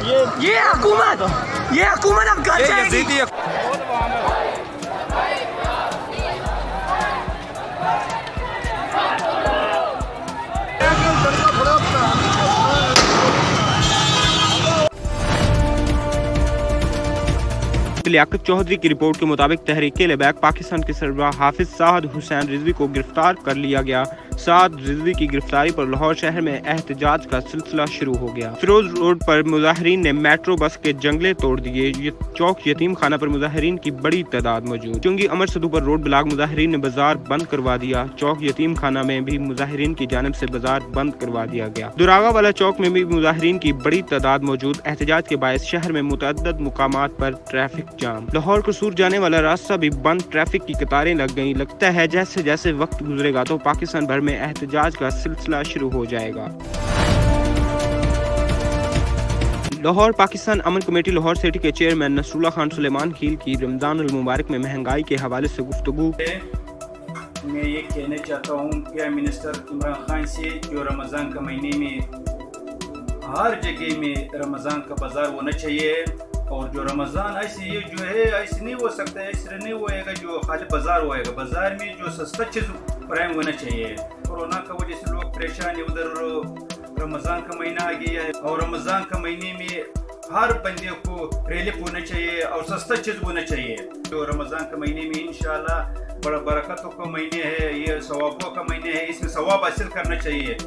ये हुकूमत अब घर जाएगी। लियाकत चौधरी की रिपोर्ट के मुताबिक तहरीक लेबैक पाकिस्तान के सरबराह हाफिज साद हुसैन रिजवी को गिरफ्तार कर लिया गया। साद रिजवी की गिरफ्तारी पर लाहौर शहर में एहतजाज का सिलसिला शुरू हो गया। फिरोज रोड पर मुजाहिरीन ने मेट्रो बस के जंगले तोड़ दिए। ये चौक यतीम खाना पर मुजाहिरीन की बड़ी तादाद मौजूद। चुंगी अमर सदू पर रोड ब्लॉक मुजाहिरीन ने बाजार बंद करवा दिया। चौक यतीम खाना में भी मुजाहिरीन की जानिब से बाजार बंद करवा दिया गया। दुरागा वाला चौक में भी मुजाहिरीन की बड़ी तादाद मौजूद। एहतजाज के बायस शहर में मुतअद्दिद मुकामात पर ट्रैफिक जाम। लाहौर कसूर जाने वाला रास्ता भी बंद, ट्रैफिक की कतारें लग गईं। लगता है जैसे जैसे वक्त गुजरेगा तो पाकिस्तान भर में एहतजाज का सिलसिला शुरू हो जाएगा। लाहौर पाकिस्तान अमन कमेटी लाहौर सिटी के चेयरमैन नसरुल्लाह खान सुलेमान खील की रमजान उल मुबारक में महंगाई के हवाले से गुफ्तगू। मैं ये कहना चाहता हूँ प्राइम मिनिस्टर इमरान खान से, जो रमज़ान के महीने में हर जगह में रमज़ान का बाजार होना चाहिए। और जो रमज़ान ऐसे ये जो है ऐसे नहीं हो सकता है, ऐसे नहीं होएगा जो खाली बाजार होएगा। बाजार में जो सस्ता चीज़ प्राइम होना चाहिए। कोरोना की वजह से लोग परेशान है, उधर रमज़ान का महीना आ गया है और रमज़ान के महीने में हर बंदे को रिलीफ होना चाहिए और सस्ता चीज़ होना चाहिए। तो रमज़ान के महीने में इंशाल्लाह बड़ा बरकतों का महीने है, ये सवाबों का महीने है, इसमें सवाब हासिल करना चाहिए।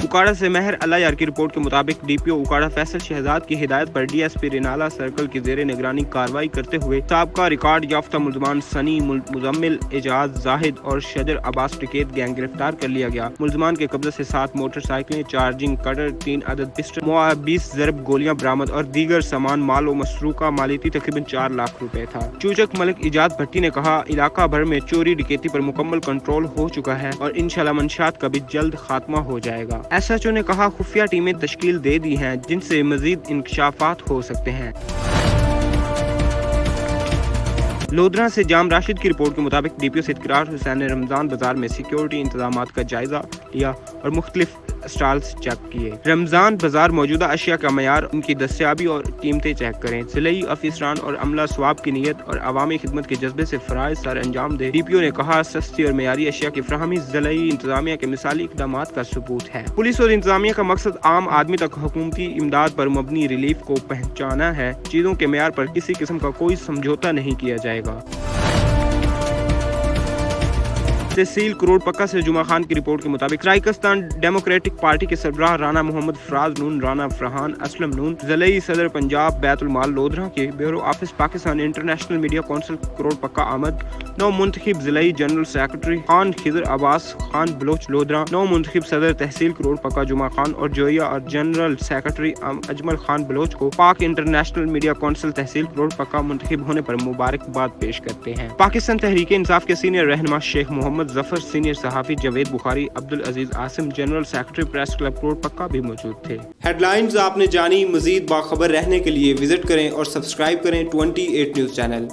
उकाड़ा से महर अल्लाह की रिपोर्ट के मुताबिक डीपीओ उकाड़ा फैसल शहजाद की हिदायत पर डीएसपी रिनाला सर्कल की जेर निगरानी कार्रवाई करते हुए साबका रिकॉर्ड याफ्ता मुल्जमान सनी, मुजम्मिल, एजाज, जाहिद और शजर अब्बास टिकेत गैंग गिरफ्तार कर लिया गया। मुल्जमान के कब्जे से 7 मोटरसाइकिलें, चार्जिंग कटर, 3 अदद पिस्टल, 20 ज़रब गोलियां बरामद और दीगर सामान मालो मसरूका मालियती तकरीबन 4 लाख रुपए था। चूचक मलिक इजाज भट्टी ने कहा, इलाका भर में चोरी डकैती पर मुकम्मल कंट्रोल हो चुका है और इंशाल्लाह मंशात का भी जल्द खात्मा हो जाएगा। एसएचओ ने कहा, खुफिया टीमें तश्कील दे दी हैं जिनसे मजीद इंकशाफात हो सकते हैं। लोधरा से जाम राशिद की रिपोर्ट के मुताबिक डीपीओ सैयद किरार हुसैन ने रमजान बाजार में सिक्योरिटी इंतजामात का जायजा लिया और मुख्तलिफ स्टॉल्स चेक किए। रमजान बाजार मौजूदा अशिया का मयार, उनकी दस्तियाबी और कीमतें चेक करें। ज़िलई अफसरान और अमला स्वाब की नीयत और अवामी खिदमत के जज्बे से फ़राइज़ सर अंजाम दे। डीपीओ ने कहा, सस्ती और मयारी अशिया की फराहमी ज़िलई इंतजामिया के मिसाली इक़दामात का सबूत है। पुलिस और इंतजामिया का मकसद आम आदमी तक हुकूमती इमदाद पर मबनी रिलीफ को पहुँचाना है। चीज़ों के मयार पर किसी किस्म का कोई समझौता नहीं किया जाएगा। तहसील करोड़ पक्का से जुमा खान की रिपोर्ट के मुताबिक राइकस्तान डेमोक्रेटिक पार्टी के सरबराह राना मोहम्मद फराज नून, राना फरहान असलम नून, ज़िलई सदर पंजाब बैतुल माल लोधरा के bureau office Pakistan international media council Karor Pakka आमद, 9 मुंतखिब ज़िलई जनरल सेक्रेटरी खान खिजर अब्बास खान बलोच लोधरा, 9 मुंतखिब सदर तहसील करोड़ पक्का जुमा खान और जोया और जनरल सेक्रेटरी अजमल खान बलोच को पाक इंटरनेशनल मीडिया काउंसिल तहसील करोड़ पक्का मुंतखिब होने पर मुबारकबाद पेश करते हैं। पाकिस्तान तहरीक इंसाफ के सीनियर रहनुमा शेख मोहम्मद जफर, सीनियर सहाफी Javed Bukhari, Abdul Aziz Asim, general secretary press club Karor Pakka भी मौजूद थे। हेडलाइंस आपने जानी। मजीद बाखबर रहने के लिए विजिट करें और सब्सक्राइब करें 28 न्यूज़ चैनल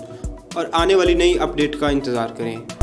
और आने वाली नई अपडेट का इंतजार करें।